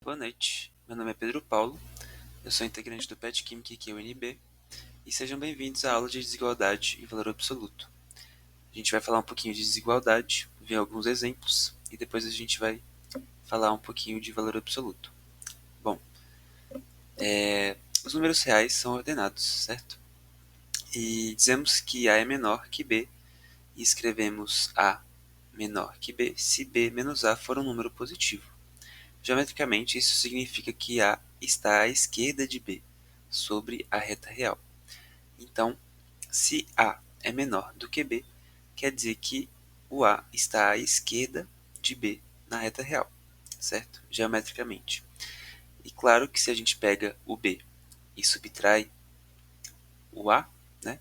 Boa noite, meu nome é Pedro Paulo, eu sou integrante do PET Química aqui UNB e sejam bem-vindos à aula de desigualdade e valor absoluto. A gente vai falar um pouquinho de desigualdade, ver alguns exemplos e depois a gente vai falar um pouquinho de valor absoluto. Bom, os números reais são ordenados, certo? E dizemos que A é menor que B e escrevemos A menor que B se B menos A for um número positivo. Geometricamente, isso significa que A está à esquerda de B, sobre a reta real. Então, se A é menor do que B, quer dizer que o A está à esquerda de B na reta real, certo? Geometricamente. E claro que se a gente pega o B e subtrai o A, né?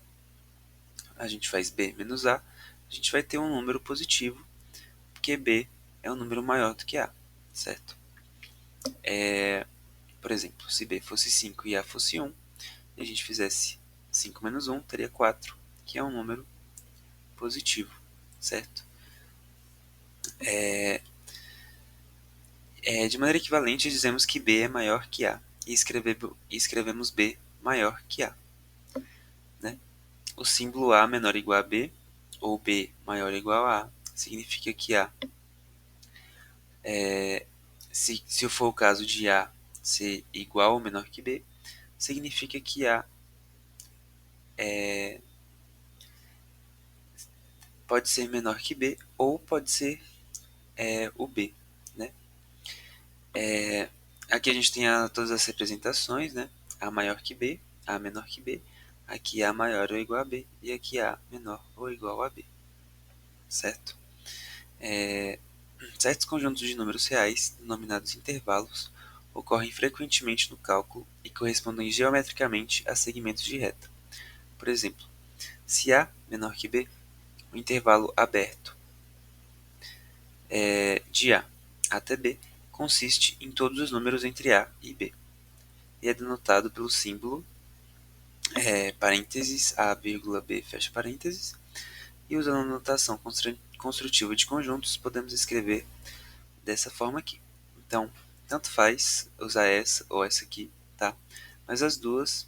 A gente faz B menos A, a gente vai ter um número positivo, porque B é um número maior do que A, certo? Por exemplo, se B fosse 5 e A fosse 1, e a gente fizesse 5 menos 1, teria 4, que é um número positivo, certo? De maneira equivalente, dizemos que B é maior que A, e escrevemos B maior que A. Né? O símbolo A menor ou igual a B, ou B maior ou igual a A, significa que A, se for o caso de A ser igual ou menor que B, significa que A pode ser menor que B, ou pode ser o B. Né? Aqui a gente tem todas as representações, né? A maior que B, A menor que B, aqui A maior ou igual a B, e aqui A menor ou igual a B, certo? Certos conjuntos de números reais, denominados intervalos, ocorrem frequentemente no cálculo e correspondem geometricamente a segmentos de reta. Por exemplo, se A menor que B, o intervalo aberto de A até B consiste em todos os números entre A e B, e é denotado pelo símbolo parênteses, A, vírgula, B, fecha parênteses, e usando a notação construtiva de conjuntos, podemos escrever dessa forma aqui. Então, tanto faz usar essa ou essa aqui, tá? Mas as duas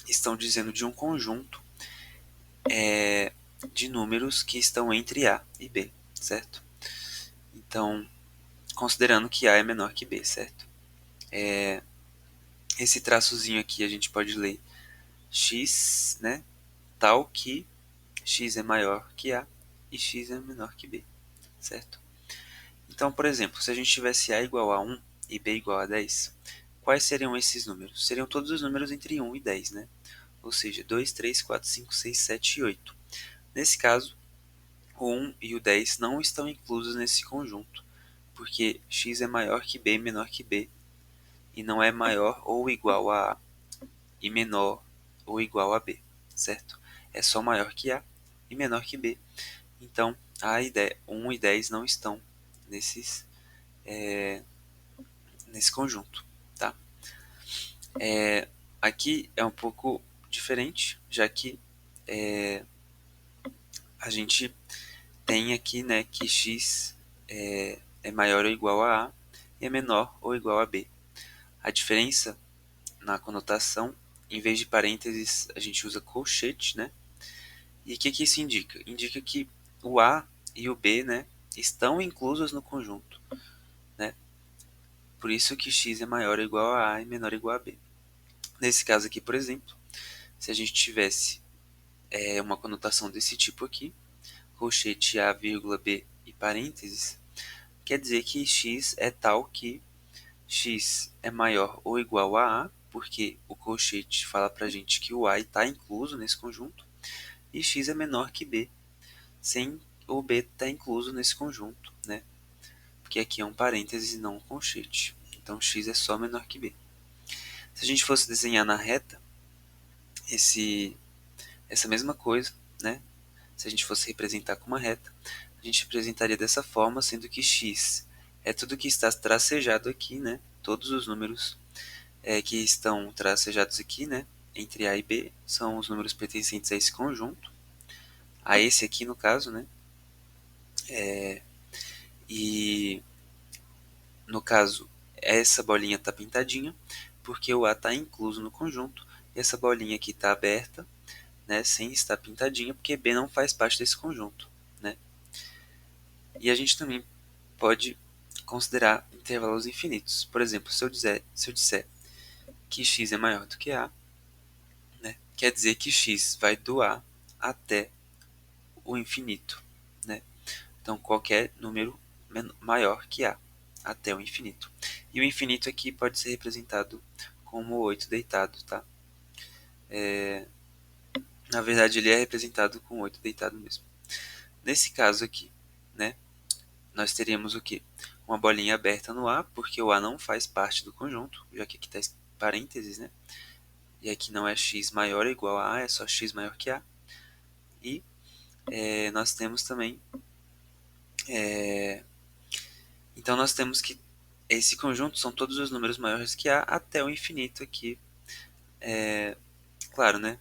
estão dizendo de um conjunto de números que estão entre A e B, certo? Então, considerando que A é menor que B, certo? Esse traçozinho aqui a gente pode ler x, né? Tal que x é maior que A e x é menor que B, certo? Então, por exemplo, se a gente tivesse A igual a 1 e B igual a 10, quais seriam esses números? Seriam todos os números entre 1 e 10, né? Ou seja, 2, 3, 4, 5, 6, 7 e 8. Nesse caso, o 1 e o 10 não estão inclusos nesse conjunto, porque x é maior que B e menor que B, e não é maior ou igual a A e menor ou igual a B, certo? É só maior que A e menor que B. Então, A e 10, 1 e 10 não estão nesses, nesse conjunto, tá? Aqui é um pouco diferente, já que a gente tem aqui, né, que x é maior ou igual a A e é menor ou igual a B. A diferença na conotação, em vez de parênteses, a gente usa colchete, né? E o que isso indica? Indica que o A e o B, né, estão inclusos no conjunto, né? Por isso que x é maior ou igual a A e menor ou igual a B. Nesse caso aqui, por exemplo, se a gente tivesse uma conotação desse tipo aqui, colchete A, vírgula B e parênteses, quer dizer que x é tal que x é maior ou igual a A, porque o colchete fala pra gente que o A está incluso nesse conjunto, e x é menor que B, sem o B estar incluso nesse conjunto, né? Porque aqui é um parêntese e não um colchete. Então x é só menor que B. Se a gente fosse desenhar na reta essa mesma coisa, né? Se a gente fosse representar com uma reta, a gente representaria dessa forma, sendo que x é tudo que está tracejado aqui, né? Todos os números que estão tracejados aqui, né? Entre A e B, são os números pertencentes a esse conjunto, a esse aqui no caso, né? E no caso, essa bolinha está pintadinha, porque o A está incluso no conjunto, e essa bolinha aqui está aberta, né, sem estar pintadinha, porque B não faz parte desse conjunto, né? E a gente também pode considerar intervalos infinitos. Por exemplo, se eu disser que x é maior do que A, né, quer dizer que x vai do A até o infinito, né? Então, qualquer número maior que A, até o infinito. E o infinito aqui pode ser representado como 8 deitado, tá? Na verdade, ele é representado com 8 deitado mesmo. Nesse caso aqui, né, nós teríamos o quê? Uma bolinha aberta no A, porque o A não faz parte do conjunto, já que aqui está parênteses, né? E aqui não é x maior ou igual a A, é só x maior que A. E nós temos também... então, nós temos que esse conjunto são todos os números maiores que A até o infinito aqui. Claro, né?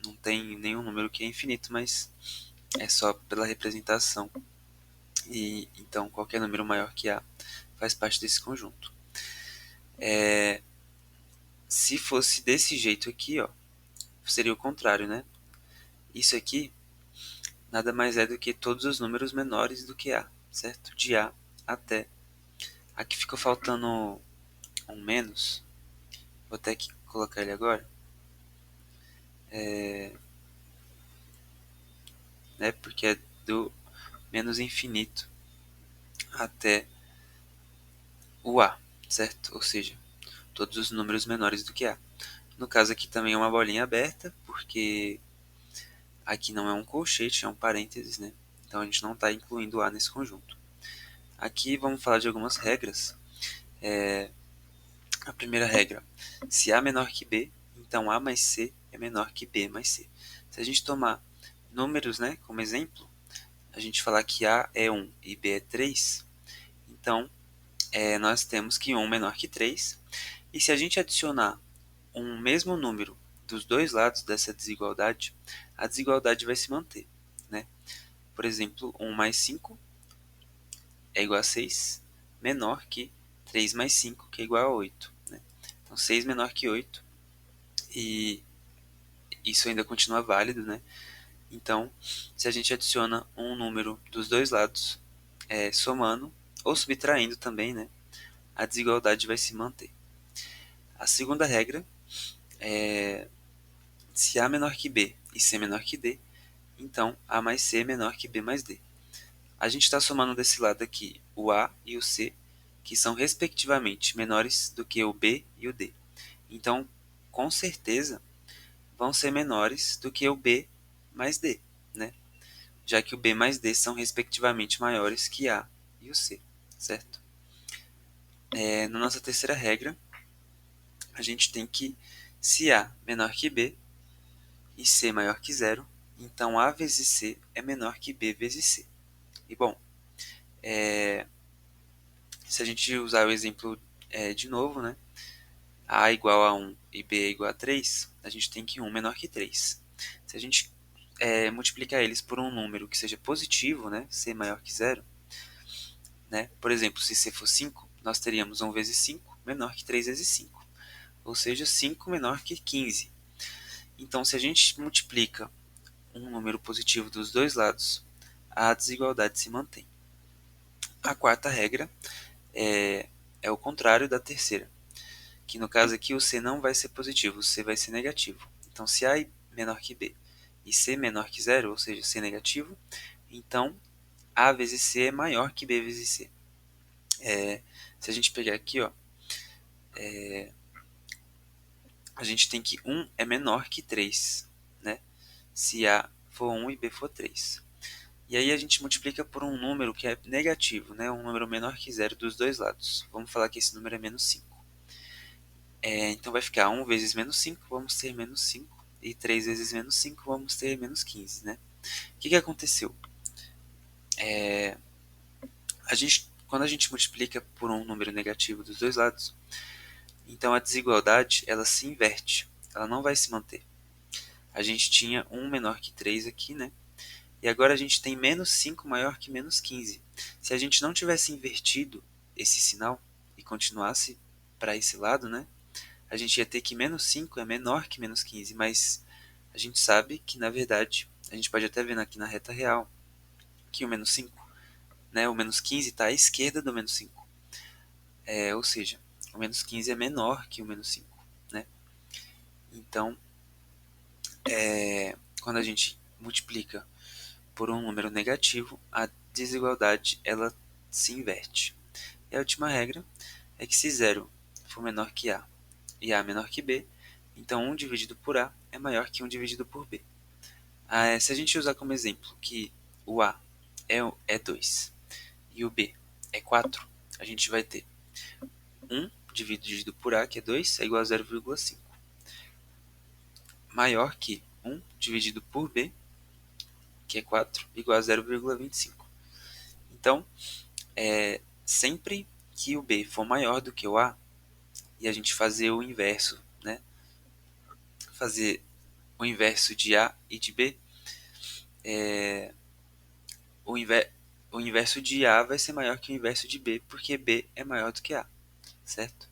Não tem nenhum número que é infinito, mas é só pela representação. E então, qualquer número maior que A faz parte desse conjunto. Se fosse desse jeito aqui, ó, seria o contrário, né? Isso aqui nada mais é do que todos os números menores do que A, certo? De A até... Aqui ficou faltando um menos. Vou até aqui colocar ele agora. Né? Porque é do menos infinito até o A, certo? Ou seja, todos os números menores do que A. No caso aqui também é uma bolinha aberta, porque aqui não é um colchete, é um parênteses, né? Então a gente não está incluindo o A nesse conjunto. Aqui vamos falar de algumas regras. A primeira regra, se A é menor que B, então A mais C é menor que B mais C. Se a gente tomar números, né, como exemplo, a gente falar que A é 1 e B é 3, então nós temos que 1 é menor que 3. E se a gente adicionar um mesmo número dos dois lados dessa desigualdade, a desigualdade vai se manter, né? Por exemplo, 1 mais 5 é igual a 6, menor que 3 mais 5, que é igual a 8. Né? Então, 6 menor que 8, e isso ainda continua válido, né? Então, se a gente adiciona um número dos dois lados, somando ou subtraindo também, né? A desigualdade vai se manter. A segunda regra é se A menor que B e C menor que D, então A mais C é menor que B mais D. A gente está somando desse lado aqui o A e o C, que são respectivamente menores do que o B e o D. Então, com certeza, vão ser menores do que o B mais D, né? Já que o B mais D são respectivamente maiores que A e o C, certo? Na nossa terceira regra, a gente tem que, se A menor que B e C maior que zero, então A vezes C é menor que B vezes C. E bom, se a gente usar o exemplo de novo, né? A igual a 1 e B é igual a 3, a gente tem que 1 menor que 3. Se a gente multiplicar eles por um número que seja positivo, né? C maior que zero, né? Por exemplo, se C for 5, nós teríamos 1 vezes 5 menor que 3 vezes 5. Ou seja, 5 menor que 15. Então, se a gente multiplica um número positivo dos dois lados, a desigualdade se mantém. A quarta regra é o contrário da terceira, que no caso aqui o C não vai ser positivo, o C vai ser negativo. Então, se A é menor que B e C menor que zero, ou seja, C negativo, então A vezes C é maior que B vezes C. Se a gente pegar aqui, ó, a gente tem que 1 é menor que 3, né? Se A for 1 e B for 3. E aí a gente multiplica por um número que é negativo, né? Um número menor que zero dos dois lados. Vamos falar que esse número é menos 5. Então vai ficar 1 vezes menos 5, vamos ter menos 5. E 3 vezes menos 5, vamos ter menos 15, né? O que aconteceu? Quando a gente multiplica por um número negativo dos dois lados, então a desigualdade ela se inverte, ela não vai se manter. A gente tinha 1 menor que 3 aqui, né? E agora a gente tem menos 5 maior que menos 15. Se a gente não tivesse invertido esse sinal, e continuasse para esse lado, né, a gente ia ter que menos 5 é menor que menos 15, mas a gente sabe que, na verdade, a gente pode até ver aqui na reta real, que o menos 5, né, o menos 15 está à esquerda do menos 5. Ou seja, o menos 15 é menor que o menos 5. Né? Então, quando a gente multiplica por um número negativo, a desigualdade ela se inverte. E a última regra é que se 0 for menor que A e A menor que B, então 1 dividido por A é maior que 1 dividido por B. Se a gente usar como exemplo que o A é 2 e o B é 4, a gente vai ter 1 dividido por A, que é 2, é igual a 0,5. Maior que 1 dividido por B, que é 4, igual a 0,25. Então, sempre que o B for maior do que o A, e a gente fazer o inverso, né? Fazer o inverso de A e de B, o, inver o inverso de A vai ser maior que o inverso de B, porque B é maior do que A, certo?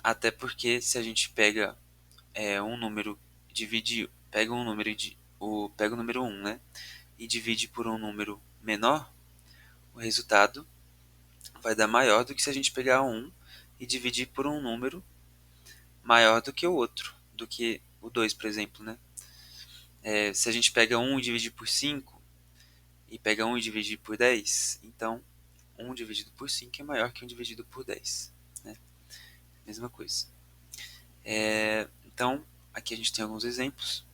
Até porque se a gente pega um número, pega o número 1, né? E divide por um número menor, o resultado vai dar maior do que se a gente pegar 1 e dividir por um número maior do que o outro, do que o 2, por exemplo, né? Se a gente pega 1 e divide por 5 e pega 1 e divide por 10, então 1 dividido por 5 é maior que 1 dividido por 10. Né? Mesma coisa. Então, aqui a gente tem alguns exemplos.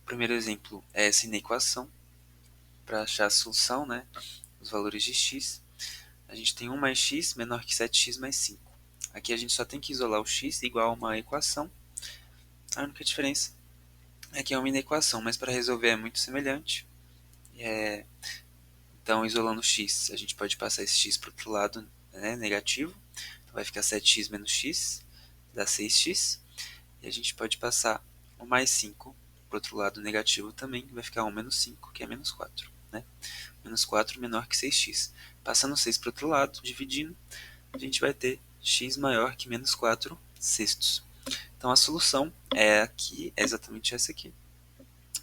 O primeiro exemplo é essa inequação, para achar a solução, né? Os valores de x. A gente tem 1 mais x menor que 7x mais 5. Aqui a gente só tem que isolar o x igual a uma equação. A única diferença é que é uma inequação, mas para resolver é muito semelhante. Então, isolando o x, a gente pode passar esse x para o outro lado, né, negativo. Então, vai ficar 7x menos x, dá 6x. E a gente pode passar o mais 5 para o outro lado negativo também, vai ficar 1 menos 5, que é menos 4. Né? Menos 4 menor que 6x. Passando 6 para o outro lado, dividindo, a gente vai ter x maior que menos 4 sextos. Então, a solução é exatamente essa aqui.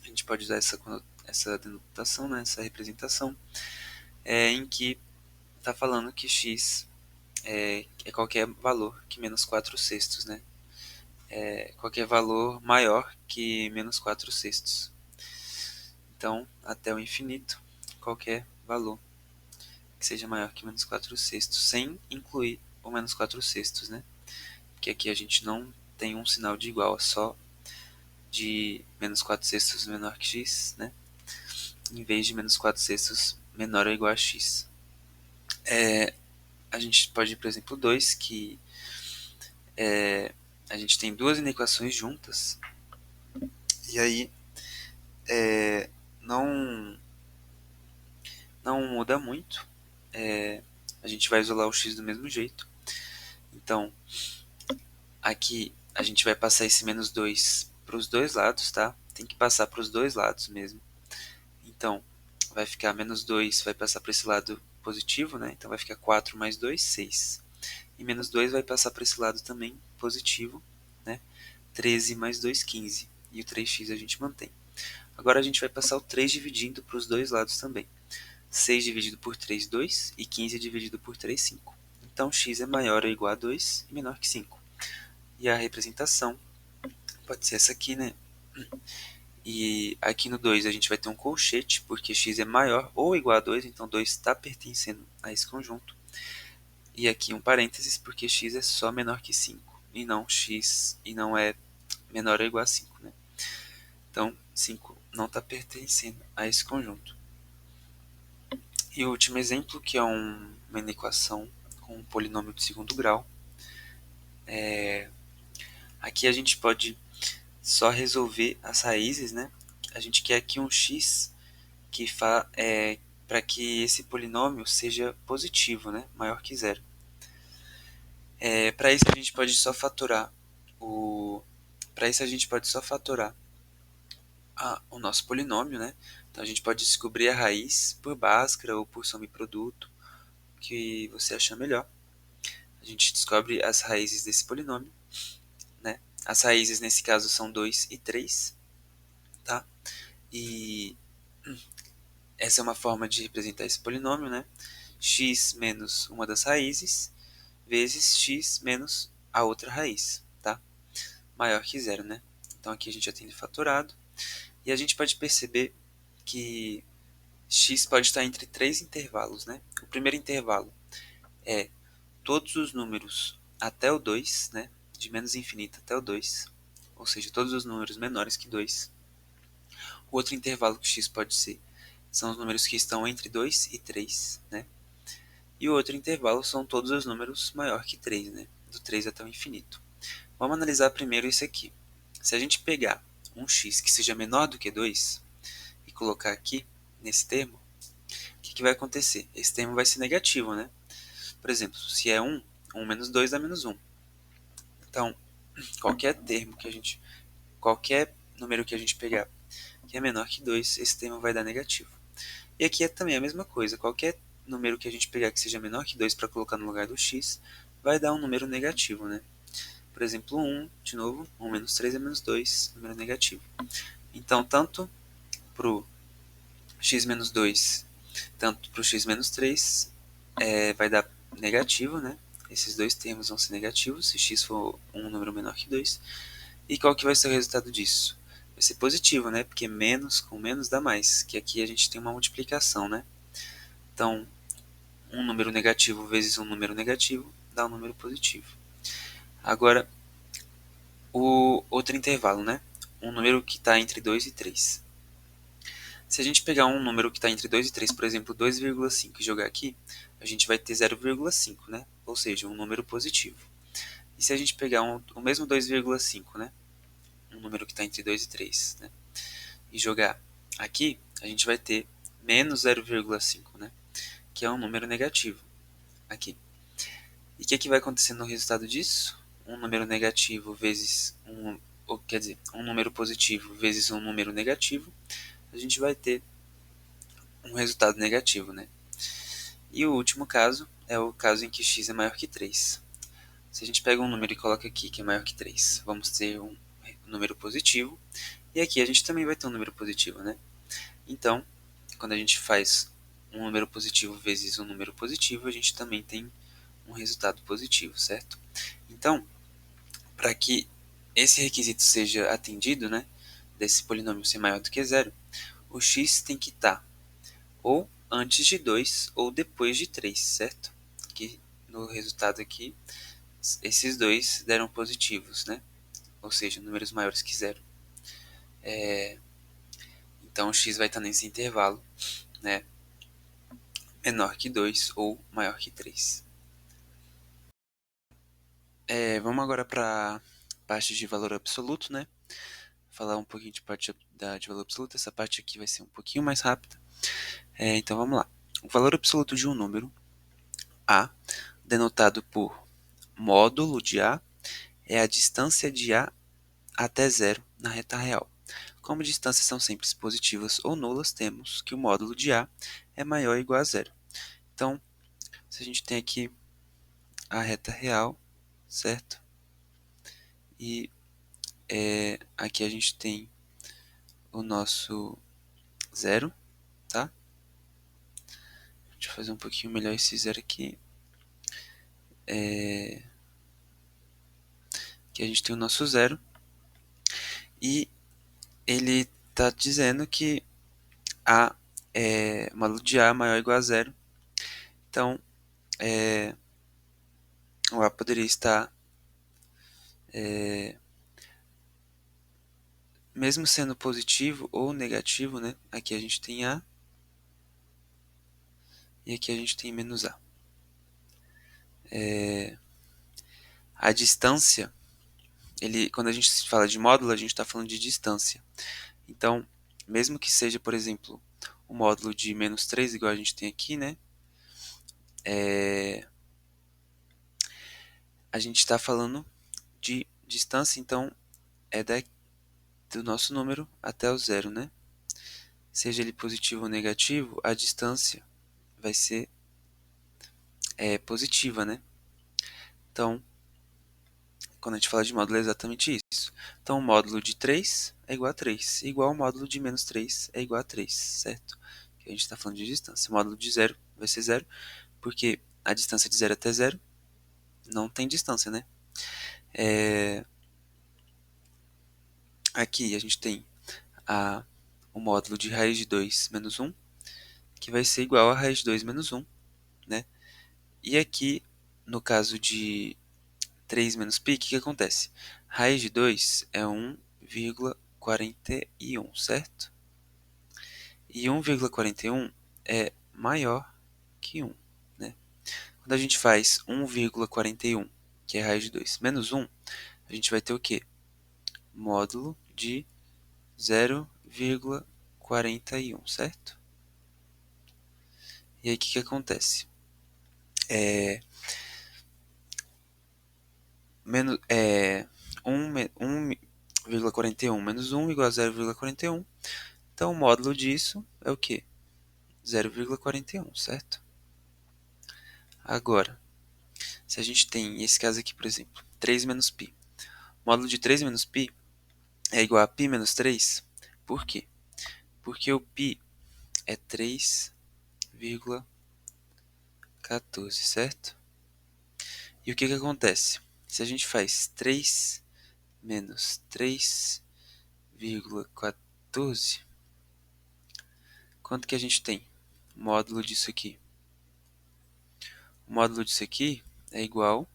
A gente pode usar essa denotação, né, essa representação, em que está falando que x é qualquer valor que menos 4 sextos, né? Qualquer valor maior que menos 4 sextos. Então, até o infinito, qualquer valor que seja maior que menos 4 sextos, sem incluir o menos 4 sextos, né? Porque aqui a gente não tem um sinal de igual, é só de menos 4 sextos menor que x, né? Em vez de menos 4 sextos menor ou igual a x. A gente pode ir para o exemplo 2, que a gente tem duas inequações juntas, e aí não, não muda muito. A gente vai isolar o x do mesmo jeito. Então, aqui a gente vai passar esse menos 2 para os dois lados, tá? Tem que passar para os dois lados mesmo. Então, vai ficar menos 2, vai passar para esse lado positivo, né? Então vai ficar 4 mais 2, 6. E menos 2 vai passar para esse lado também positivo, né? 13 mais 2, 15. E o 3x a gente mantém. Agora a gente vai passar o 3 dividindo para os dois lados também. 6 dividido por 3, 2. E 15 dividido por 3, 5. Então x é maior ou igual a 2 e menor que 5. E a representação pode ser essa aqui, né? E aqui no 2 a gente vai ter um colchete, porque x é maior ou igual a 2, então 2 está pertencendo a esse conjunto. E aqui um parênteses, porque x é só menor que 5, e não é menor ou igual a 5. Né? Então 5 não está pertencendo a esse conjunto. E o último exemplo, que é uma inequação com um polinômio de segundo grau. Aqui a gente pode só resolver as raízes, né? A gente quer aqui um x para que esse polinômio seja positivo, né? Maior que zero. Para isso a gente pode só fatorar o nosso polinômio, né? Então a gente pode descobrir a raiz por Bhaskara ou por soma e produto, que você achar melhor. A gente descobre as raízes desse polinômio, né? As raízes nesse caso são 2 e 3, tá? E essa é uma forma de representar esse polinômio, né? X menos uma das raízes vezes x menos a outra raiz, tá? Maior que zero, né? Então aqui a gente já tem ele fatorado. E a gente pode perceber que x pode estar entre três intervalos, né? O primeiro intervalo é todos os números até o 2, né? De menos infinito até o 2, ou seja, todos os números menores que 2. O outro intervalo que x pode ser são os números que estão entre 2 e 3, né? E o outro intervalo são todos os números maior que 3, né? Do 3 até o infinito. Vamos analisar primeiro isso aqui. Se a gente pegar um x que seja menor do que 2 e colocar aqui, nesse termo, o que vai acontecer? Esse termo vai ser negativo, né? Por exemplo, se é 1, 1 menos 2 dá menos 1. Então, qualquer número que a gente pegar que é menor que 2, esse termo vai dar negativo. E aqui é também a mesma coisa. Qualquer número que a gente pegar que seja menor que 2 para colocar no lugar do x, vai dar um número negativo, né? Por exemplo, 1, de novo, 1 menos 3 é menos 2, número negativo. Então, tanto para o x menos 2, tanto para o x menos 3, vai dar negativo, né? Esses dois termos vão ser negativos, se x for um número menor que 2. E qual que vai ser o resultado disso? Vai ser positivo, né? Porque menos com menos dá mais, que aqui a gente tem uma multiplicação, né? Então, um número negativo vezes um número negativo dá um número positivo. Agora, o outro intervalo, né? Um número que está entre 2 e 3. Se a gente pegar um número que está entre 2 e 3, por exemplo, 2,5 e jogar aqui, a gente vai ter 0,5, né? Ou seja, um número positivo. E se a gente pegar o mesmo 2,5, né? Um número que está entre 2 e 3, né? E jogar aqui, a gente vai ter menos 0,5, né? Que é um número negativo aqui. E o que vai acontecer no resultado disso? Um número negativo vezes quer dizer, um número positivo vezes um número negativo, a gente vai ter um resultado negativo, né? E o último caso é o caso em que x é maior que 3. Se a gente pega um número e coloca aqui que é maior que 3, vamos ter um número positivo, e aqui a gente também vai ter um número positivo, né? Então, quando a gente faz um número positivo vezes um número positivo, a gente também tem um resultado positivo, certo? Então, para que esse requisito seja atendido, né, desse polinômio ser maior do que zero, o x tem que estar ou antes de 2 ou depois de 3, certo? Que no resultado aqui, esses dois deram positivos, né? Ou seja, números maiores que zero. Então, o x vai estar nesse intervalo, né? Menor que 2 ou maior que 3. Vamos agora para a parte de valor absoluto, né? Falar um pouquinho de parte de valor absoluto. Essa parte aqui vai ser um pouquinho mais rápida. Então vamos lá. O valor absoluto de um número A, denotado por módulo de A, é a distância de A até zero na reta real. Como distâncias são sempre positivas ou nulas, temos que o módulo de A é maior ou igual a zero. Então, se a gente tem aqui a reta real, certo? E aqui a gente tem o nosso zero, tá? Deixa eu fazer um pouquinho melhor esse zero aqui. Aqui a gente tem o nosso zero. E ele está dizendo que A módulo de A maior ou igual a zero. Então, o A poderia estar, mesmo sendo positivo ou negativo, né? Aqui a gente tem A e aqui a gente tem menos A. A distância, quando a gente fala de módulo, a gente está falando de distância. Então, mesmo que seja, por exemplo, o módulo de menos 3, igual a gente tem aqui, né? A gente está falando de distância, então é do nosso número até o zero, né? Seja ele positivo ou negativo, a distância vai ser é positiva, né? Então, quando a gente fala de módulo é exatamente isso. Então, o módulo de 3 é igual a 3, igual ao módulo de menos 3 é igual a 3, certo? Que a gente está falando de distância. O módulo de 0 vai ser 0, porque a distância de 0 até 0 não tem distância, né? Aqui a gente tem o módulo de raiz de 2 menos 1, que vai ser igual a raiz de 2 menos 1, né? E aqui, no caso de 3 menos π, o que acontece? Raiz de 2 é 1,41, certo? E 1,41 é maior que 1, né? Quando a gente faz 1,41, que é raiz de 2, menos 1, a gente vai ter o quê? Módulo de 0,41, certo? E aí o que acontece? Menos, 1,41 menos 1 igual a 0,41. Então, o módulo disso é o quê? 0,41, certo? Agora, se a gente tem esse caso aqui, por exemplo, 3 menos π. O módulo de 3 menos π é igual a π menos 3. Por quê? Porque o π é 3,14, certo? E o que acontece? Se a gente faz 3 menos 3,14, quanto que a gente tem? Módulo disso aqui. O módulo disso aqui é igual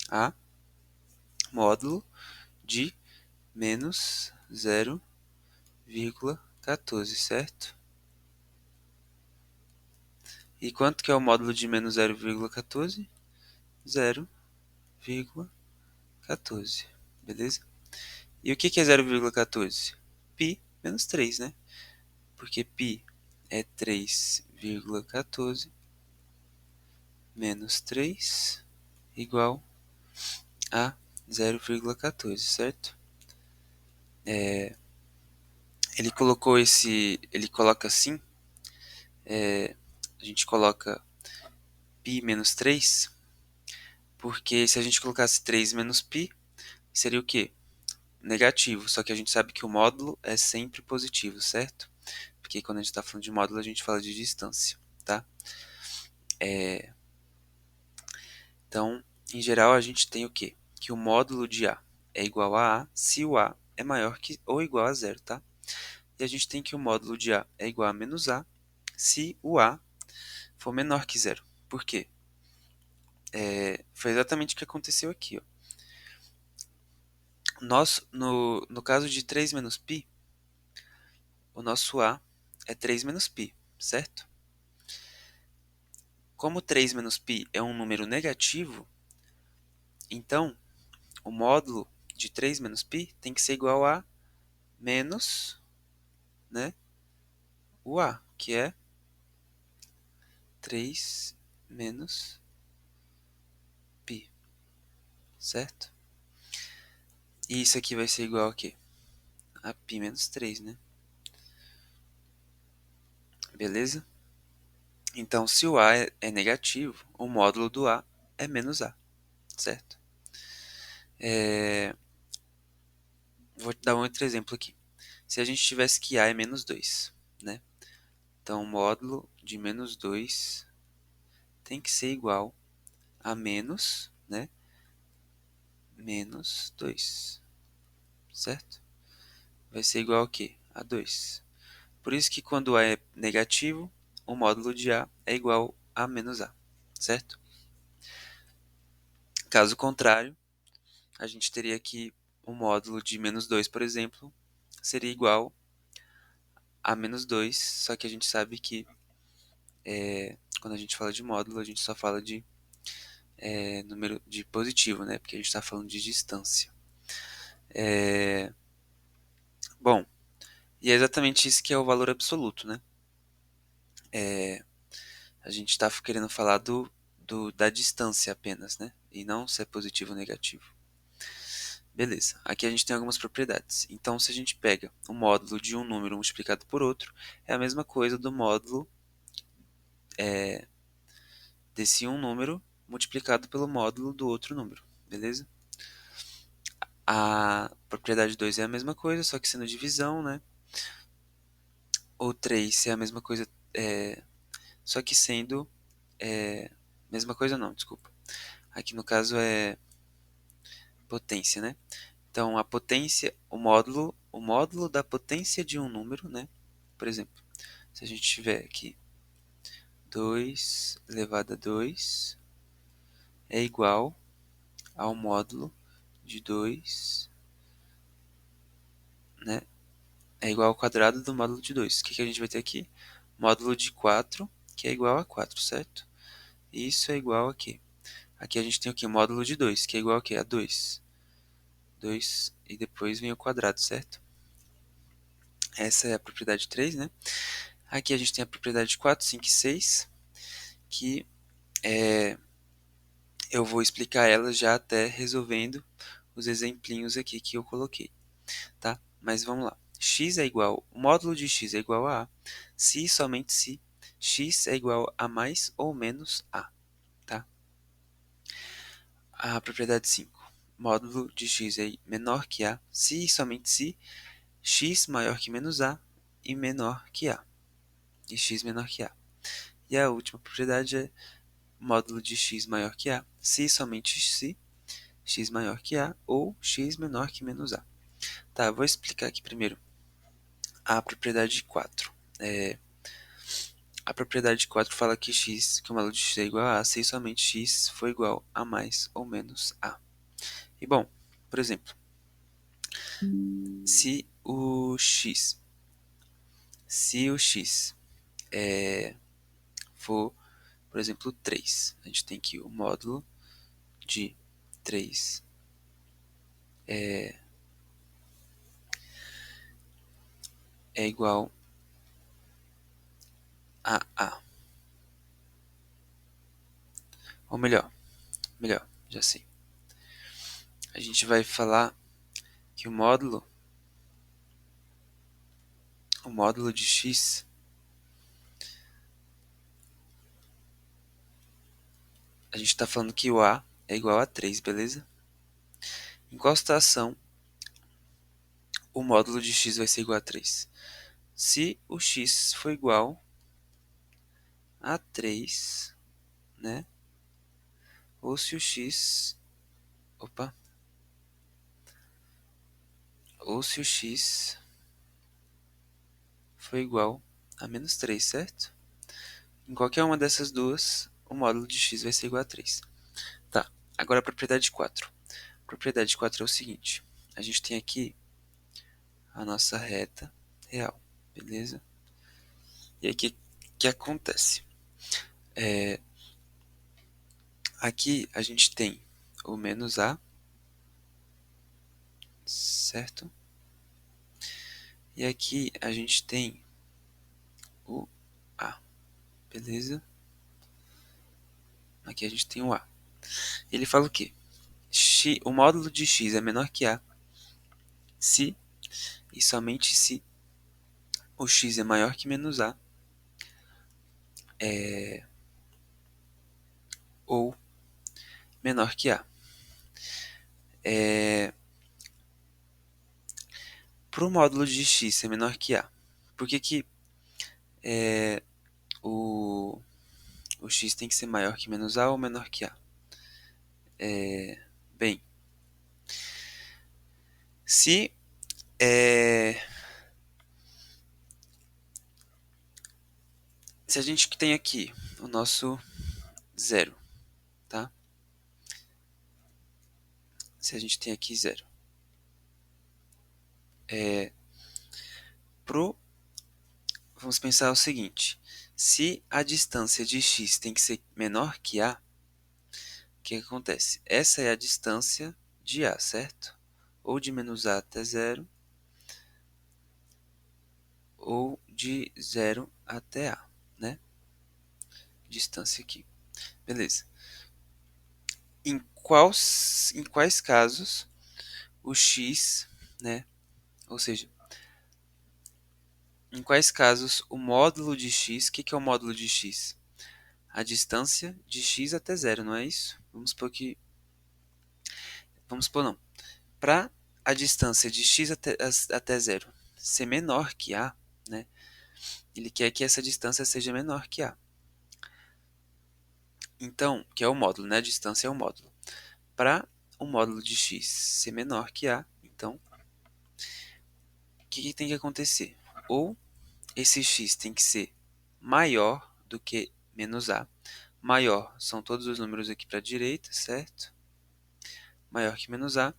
a módulo de menos 0,14, certo? E quanto que é o módulo de menos 0,14? 0,14, beleza? E o que é 0,14? Π menos 3, né? Porque π é 3,14 menos 3 igual a 0,14, certo? Ele coloca assim, a gente coloca π menos 3, porque se a gente colocasse 3 menos π, seria o quê? Negativo, só que a gente sabe que o módulo é sempre positivo, certo? Porque quando a gente está falando de módulo, a gente fala de distância, tá? Então, em geral, a gente tem o quê? Que o módulo de A é igual a se o A é maior que ou igual a zero, tá? E a gente tem que o módulo de A é igual a menos A se o A for menor que zero. Por quê? Foi exatamente o que aconteceu aqui, ó. No caso de 3 menos π, o nosso A é 3 menos π, certo? Como 3 menos π é um número negativo, então o módulo de 3 menos π tem que ser igual a menos, né, o A, que é 3 menos π, certo? E isso aqui vai ser igual a quê? A π menos 3, né? Beleza? Então, se o A é negativo, o módulo do A é menos A, certo? Vou dar um outro exemplo aqui. Se a gente tivesse que A é menos 2, né? Então, o módulo de menos 2 tem que ser igual a menos, né? Menos 2, certo? Vai ser igual a quê? A 2. Por isso que quando A é negativo, o módulo de A é igual a menos A, certo? Caso contrário, a gente teria que o módulo de menos 2, por exemplo, seria igual a menos 2, só que a gente sabe que quando a gente fala de módulo, a gente só fala de número de positivo, né? Porque a gente está falando de distância. Bom, e é exatamente isso que é o valor absoluto, né? A gente está querendo falar da distância apenas, né? E não se é positivo ou negativo. Beleza, aqui a gente tem algumas propriedades. Então, se a gente pega o módulo de um número multiplicado por outro, é a mesma coisa do módulo desse um número multiplicado pelo módulo do outro número, beleza? A propriedade 2 é a mesma coisa, só que sendo divisão, né? O 3 é a mesma coisa, só que sendo... mesma coisa não, desculpa. Aqui no caso é potência, né? Então, a potência, o módulo da potência de um número, né? Por exemplo, se a gente tiver aqui 2 elevado a 2 é igual ao módulo de 2, né? É igual ao quadrado do módulo de 2. O que a gente vai ter aqui? Módulo de 4, que é igual a 4, certo? E isso é igual a quê? Aqui a gente tem o quê? Módulo de 2, que é igual a quê? A 2. 2 e depois vem o quadrado, certo? Essa é a propriedade 3, né? Aqui a gente tem a propriedade 4, 5 e 6, que eu vou explicar elas já até resolvendo os exemplinhos aqui que eu coloquei, tá? Mas vamos lá. X é igual, o módulo de x é igual a se e somente se x é igual a mais ou menos a, tá? A propriedade 5. Módulo de x é menor que a se e somente se x maior que menos a e menor que a. E x menor que a. E a última propriedade é módulo de x maior que a se e somente se x maior que a ou x menor que menos a. Tá, eu vou explicar aqui primeiro a propriedade 4. A propriedade 4 fala que x, que o módulo de x é igual a se e somente x for igual a mais ou menos a. E bom, por exemplo, se o x, for, por exemplo, 3, a gente tem que o módulo de 3 é igual a A. Ou melhor, já sei. A gente vai falar que o módulo de x, a gente está falando que o A é igual a 3, beleza? Em qual situação o módulo de x vai ser igual a 3? Se o x for igual a 3, né? Ou se o x... Opa! Ou se o x for igual a menos 3, certo? Em qualquer uma dessas duas, o módulo de x vai ser igual a 3. Tá, agora a propriedade 4. A propriedade 4 é o seguinte. A gente tem aqui a nossa reta real, beleza? E aí o que acontece? Aqui a gente tem o menos a, certo? E aqui a gente tem o a, beleza? Aqui a gente tem o a. Ele fala o quê? O módulo de x é menor que a se e somente se o x é maior que menos a ou menor que a. Para o módulo de x ser menor que a, por que o, o x tem que ser maior que menos a ou menor que a? Bem, se se a gente tem aqui o nosso zero, tá? Se a gente tem aqui zero, vamos pensar o seguinte: se a distância de x tem que ser menor que a, o que acontece? Essa é a distância de a, certo? Ou de menos a até zero, ou de zero até a, né? Distância aqui. Beleza. Em quais casos o x, né? Ou seja, em quais casos o módulo de x, o que é o módulo de x? a distância de x até zero, não é isso? Vamos supor que... Vamos supor não. Para a distância de x até zero ser menor que a, né? Ele quer que essa distância seja menor que a. Então, que é o módulo, né? A distância é o módulo. Para o módulo de x ser menor que a, então, o que tem que acontecer? Ou esse x tem que ser maior do que menos a. Maior são todos os números aqui para a direita, certo? Maior que menos a.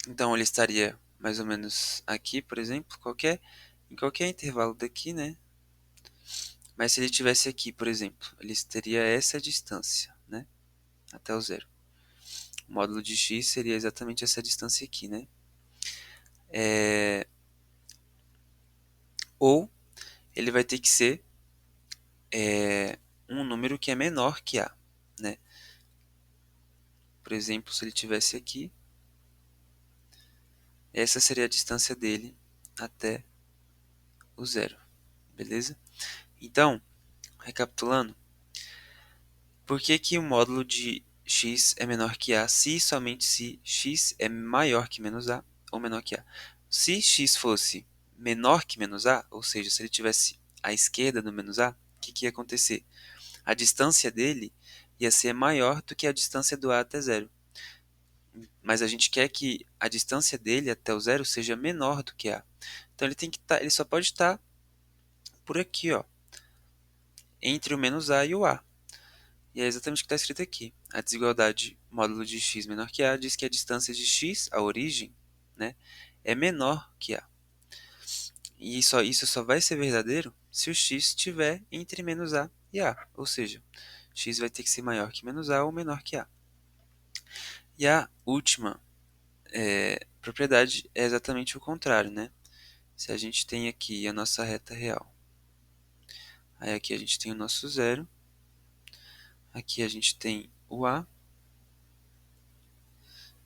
Então, ele estaria mais ou menos aqui, por exemplo, em qualquer intervalo daqui, né? Mas se ele tivesse aqui, por exemplo, ele teria essa distância, né? Até o zero. O módulo de x seria exatamente essa distância aqui, né? Ou ele vai ter que ser um número que é menor que a, né? Por exemplo, se ele tivesse aqui, essa seria a distância dele até o zero, beleza? Então, recapitulando, por que que o módulo de x é menor que a se somente se x é maior que menos a ou menor que a? Se x fosse menor que menos a, ou seja, se ele tivesse à esquerda do menos a, o que ia acontecer? A distância dele ia ser maior do que a distância do a até zero. Mas a gente quer que a distância dele até o zero seja menor do que a. Então ele tem que ele só pode estar por aqui, ó, entre o menos a e o a. E é exatamente o que está escrito aqui. A desigualdade módulo de x menor que a diz que a distância de x, a origem, né, é menor que a. E isso só vai ser verdadeiro se o x estiver entre menos a e a. Ou seja, x vai ter que ser maior que menos a ou menor que a. E a última propriedade é exatamente o contrário, né? Se a gente tem aqui a nossa reta real, aí aqui a gente tem o nosso zero, aqui a gente tem o a,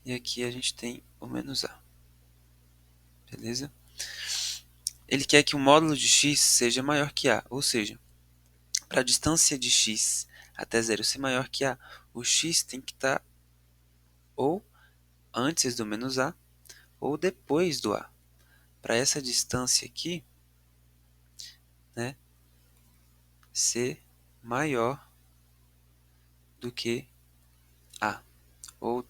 e aqui a gente tem o menos a. Beleza? Ele quer que o módulo de x seja maior que a, ou seja, para a distância de x até zero ser maior que a, o x tem que estar ou antes do menos a ou depois do a. Para essa distância aqui, né, ser maior do que a. Ou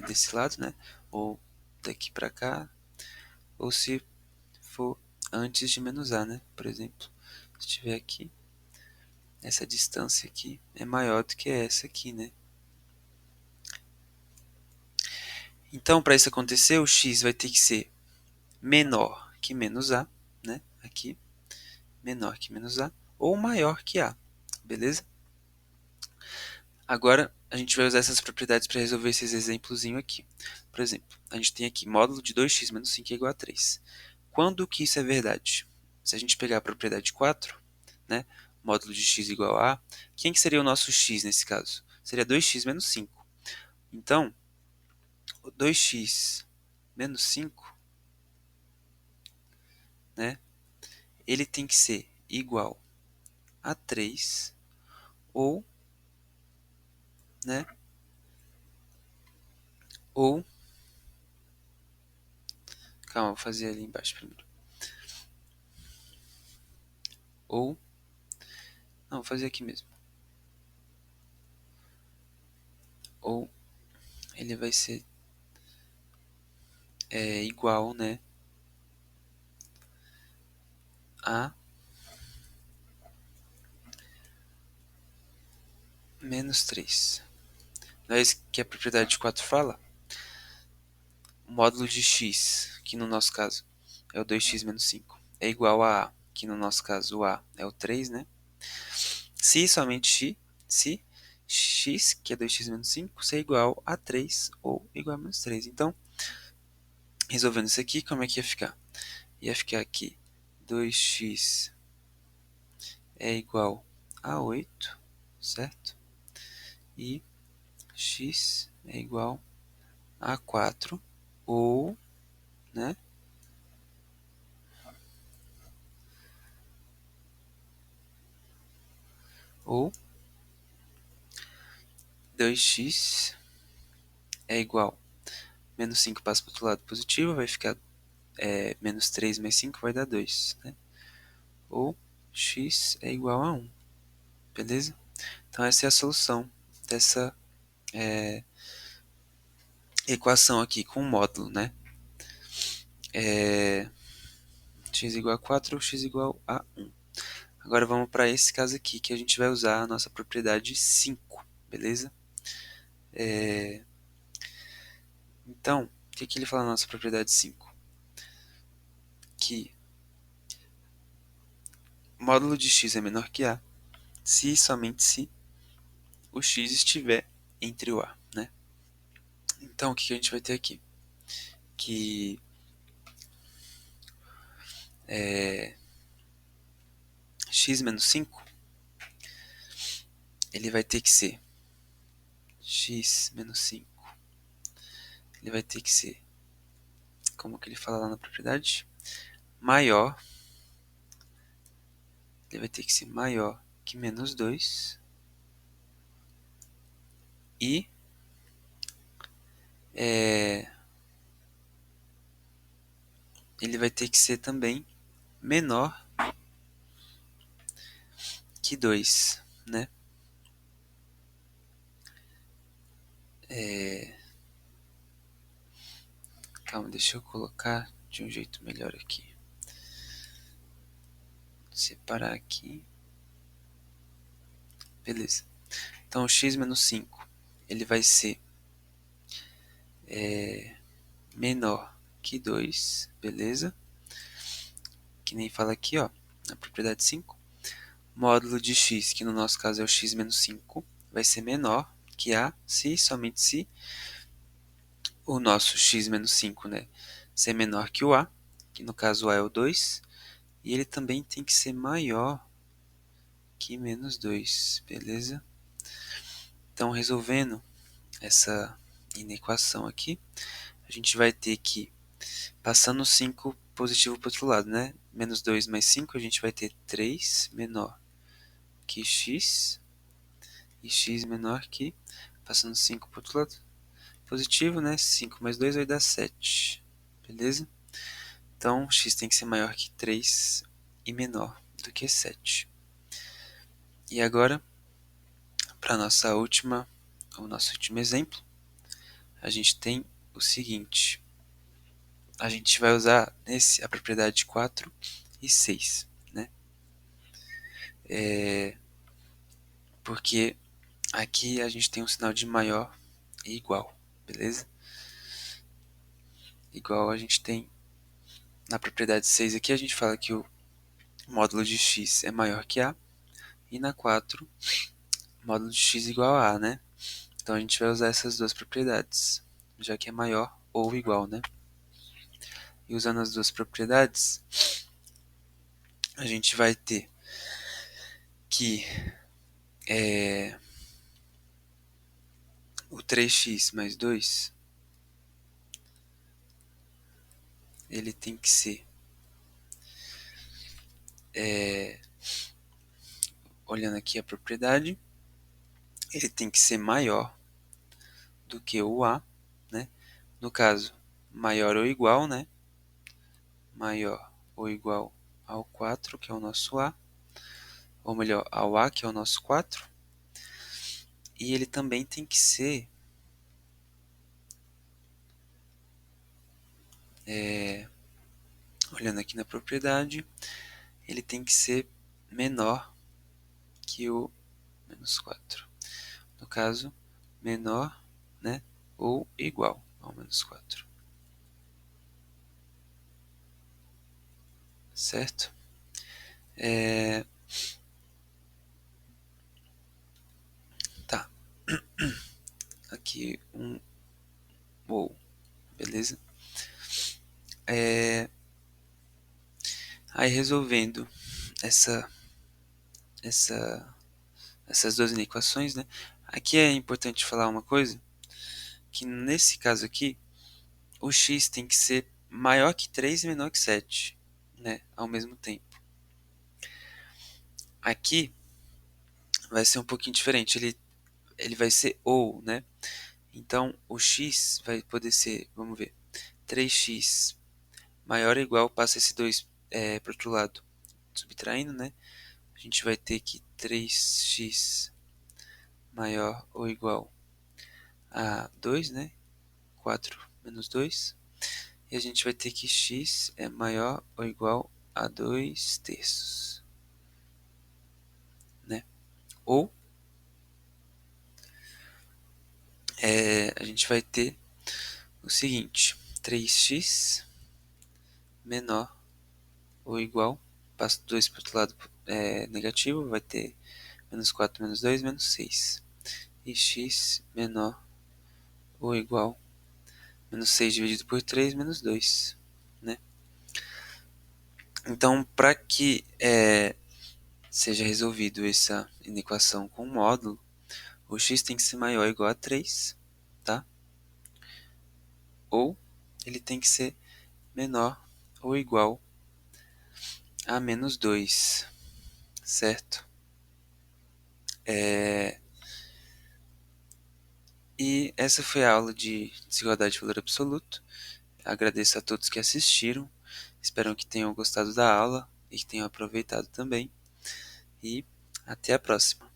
desse lado, né, ou daqui para cá, ou se for antes de menos a, né, por exemplo. Se estiver aqui, essa distância aqui é maior do que essa aqui, né. Então, para isso acontecer, o x vai ter que ser menor que menos a, né? Aqui, menor que menos a, ou maior que a, beleza? Agora, a gente vai usar essas propriedades para resolver esses exemplozinho aqui. Por exemplo, a gente tem aqui módulo de 2x menos 5 é igual a 3. Quando que isso é verdade? Se a gente pegar a propriedade 4, né? Módulo de x igual a, quem que seria o nosso x nesse caso? Seria 2x menos 5. Então, o 2x menos 5, né? Ele tem que ser igual a 3 ou, né? Ou, calma, vou fazer ali embaixo primeiro. Ou, não, vou fazer aqui mesmo. Ou ele vai ser igual, né? A menos 3. Não é isso que a propriedade de 4 fala? O módulo de x, que no nosso caso é o 2x menos 5, é igual a, que no nosso caso o a é o 3, né? Se somente se x, que é 2x menos 5, ser igual a 3 ou igual a menos 3. Então, resolvendo isso aqui, como é que ia ficar? Ia ficar aqui 2x é igual a 8, certo? E x é igual a 4, ou, né? ou 2x é igual, menos 5 passa para o outro lado positivo, vai ficar menos 3 mais 5 vai dar 2, né? Ou x é igual a 1, beleza? Então essa é a solução dessa equação aqui com o módulo, né? X igual a 4 ou x igual a 1. Agora vamos para esse caso aqui, que a gente vai usar a nossa propriedade 5, beleza? Então, o que ele fala na nossa propriedade 5? Que o módulo de x é menor que a, se e somente se o x estiver entre o a, né? Então, o que a gente vai ter aqui? Que x menos 5, ele vai ter que ser x menos 5, ele vai ter que ser, como que ele fala lá na propriedade? Maior, ele vai ter que ser maior que menos 2 e ele vai ter que ser também menor que 2, né? Calma, deixa eu colocar de um jeito melhor aqui. Separar aqui. Beleza. Então, x menos 5, ele vai ser menor que 2, beleza? Que nem fala aqui, ó, na propriedade 5. Módulo de x, que no nosso caso é o x menos 5, vai ser menor que a, se, somente se, o nosso x menos 5, né, ser menor que o a, que no caso o a é o 2, e ele também tem que ser maior que menos 2, beleza? Então, resolvendo essa inequação aqui, a gente vai ter que, passando 5 positivo para o outro lado, né? Menos 2 mais 5, a gente vai ter 3 menor que x, e x menor que, passando 5 para o outro lado, positivo, né? 5 mais 2 vai dar 7, beleza? Então, x tem que ser maior que 3 e menor do que 7. E agora, para o nosso último exemplo, a gente tem o seguinte. A gente vai usar a propriedade 4 e 6, né? Porque aqui a gente tem um sinal de maior e igual, beleza? Igual a gente tem na propriedade 6 aqui, a gente fala que o módulo de x é maior que a, e na 4, módulo de x igual a, né? Então a gente vai usar essas duas propriedades, já que é maior ou igual, né? E usando as duas propriedades, a gente vai ter que o 3x mais 2, ele tem que ser, olhando aqui a propriedade, ele tem que ser maior do que o a, né? No caso, maior ou igual, né? Maior ou igual ao 4, que é o nosso a, ou melhor, ao a, que é o nosso 4. E ele também tem que ser olhando aqui na propriedade, ele tem que ser menor que o menos 4. No caso, menor, né, ou igual ao menos 4. Certo? Tá. Aqui um ou, beleza? Aí resolvendo essa, essa, essas duas inequações, né? Aqui é importante falar uma coisa, que nesse caso aqui, o x tem que ser maior que 3 e menor que 7, né? Ao mesmo tempo. Aqui, vai ser um pouquinho diferente. Ele vai ser ou, né? Então, o x vai poder ser, vamos ver, 3x maior ou igual, passa esse 2 para o outro lado, subtraindo, né? A gente vai ter que 3x maior ou igual a 2, né? 4 menos 2. E a gente vai ter que x é maior ou igual a 2 terços, né? Ou a gente vai ter o seguinte, 3x menor ou igual, passa 2 para o outro lado negativo, vai ter menos 4 menos 2 menos 6. E x menor ou igual menos 6 dividido por 3 menos 2, né? Então, para que seja resolvido essa inequação com módulo, o x tem que ser maior ou igual a 3, tá? Ou ele tem que ser menor ou igual a menos 2, certo? E essa foi a aula de desigualdade de valor absoluto. Agradeço a todos que assistiram. Espero que tenham gostado da aula e que tenham aproveitado também. E até a próxima.